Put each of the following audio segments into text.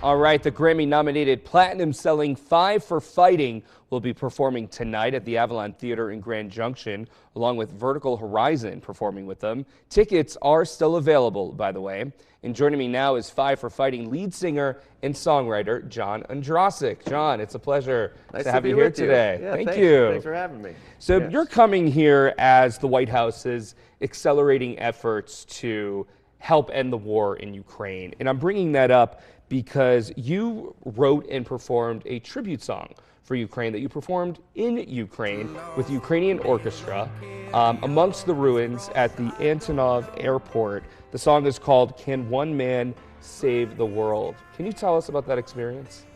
All right, the Grammy-nominated platinum-selling Five for Fighting will be performing tonight at the Avalon Theater in Grand Junction, along with Vertical Horizon performing with them. Tickets are still available, by the way. And joining me now is Five for Fighting lead singer and songwriter John Andrasik. John, it's a pleasure to have you here today. Yeah, Thank thanks. you. Thanks for having me. So Yes. you're coming here as the White House is accelerating efforts to help end the war in Ukraine. And I'm bringing that up because you wrote and performed a tribute song for Ukraine that you performed in Ukraine with Ukrainian orchestra amongst the ruins at the Antonov Airport. The song is called "Can One Man Save the World?" Can you tell us about that experience?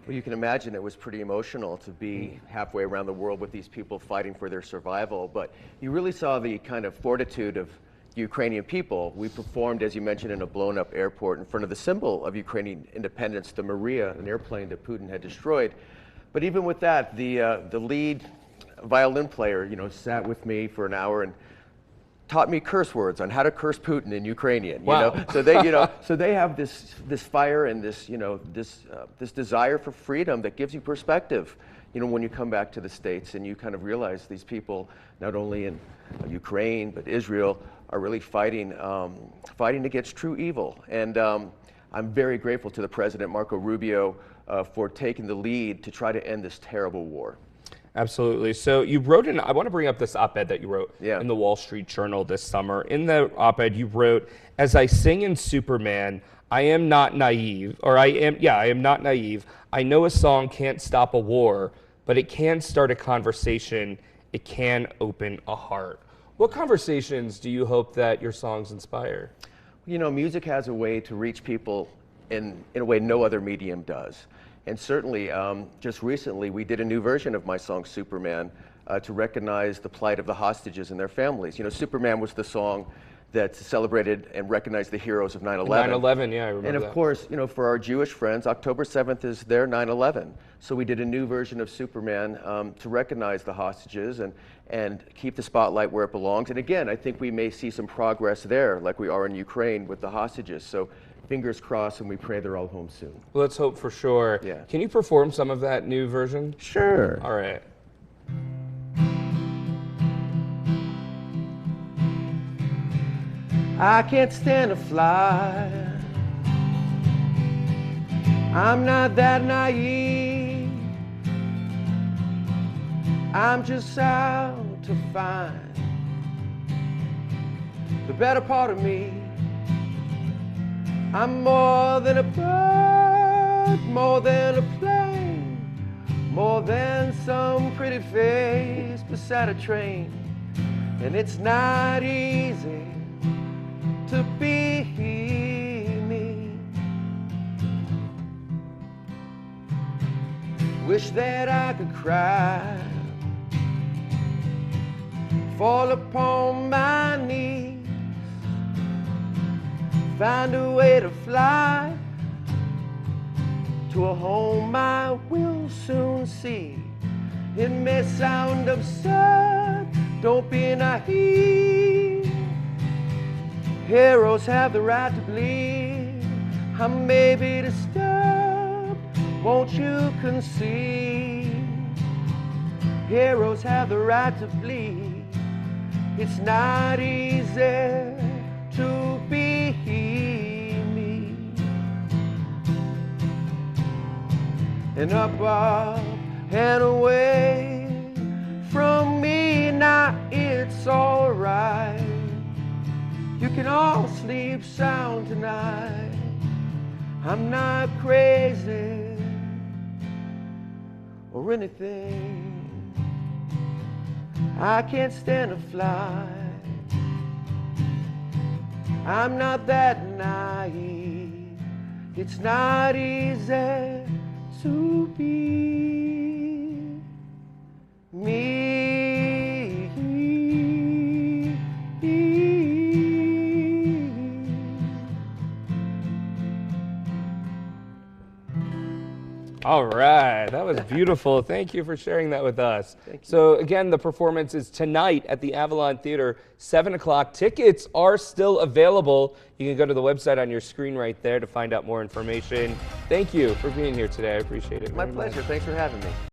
Well, you can imagine it was pretty emotional to be halfway around the world with these people fighting for their survival, but you really saw the kind of fortitude of Ukrainian people. We performed, as you mentioned, in a blown-up airport in front of the symbol of Ukrainian independence, the Maria, an airplane that Putin had destroyed. But even with that, the lead violin player, sat with me for an hour and taught me curse words on how to curse Putin in Ukrainian. Wow. So they, so they have this fire and this desire for freedom that gives you perspective. When you come back to the States and you kind of realize these people, not only in Ukraine but Israel, are really fighting against true evil. And I'm very grateful to the President, Marco Rubio, for taking the lead to try to end this terrible war. Absolutely. So you wrote I want to bring up this op-ed that you wrote in the Wall Street Journal this summer. In the op-ed you wrote, "As I sing in Superman, I am not naive, I am not naive. I know a song can't stop a war, but it can start a conversation. It can open a heart." What conversations do you hope that your songs inspire? Music has a way to reach people in a way no other medium does. And certainly, just recently, we did a new version of my song, Superman, to recognize the plight of the hostages and their families. Superman was the song that celebrated and recognized the heroes of 9/11. 9/11, yeah, I remember And of that. course, for our Jewish friends, October 7th is their 9/11. So we did a new version of Superman to recognize the hostages and keep the spotlight where it belongs. And again, I think we may see some progress there, like we are in Ukraine with the hostages. So fingers crossed, and we pray they're all home soon. Well, let's hope for sure. Yeah. Can you perform some of that new version? Sure. All right. I can't stand to fly. I'm not that naive. I'm just out to find the better part of me. I'm more than a bird, more than a plane, more than some pretty face beside a train. And it's not easy to be me. Wish that I could cry, fall upon my knees, find a way to fly to a home I will soon see. It may sound absurd, don't be naive. Heroes have the right to bleed. I may be disturbed, won't you concede? Heroes have the right to bleed. It's not easy to be me. And up and away from me, now it's alright. You can all sleep sound tonight. I'm not crazy or anything. I can't stand to fly. I'm not that naive. It's not easy to be me. All right, that was beautiful. Thank you for sharing that with us. Thank you. So again, the performance is tonight at the Avalon Theater, 7 o'clock. Tickets are still available. You can go to the website on your screen right there to find out more information. Thank you for being here today. I appreciate it. My very much. pleasure. Thanks for having me.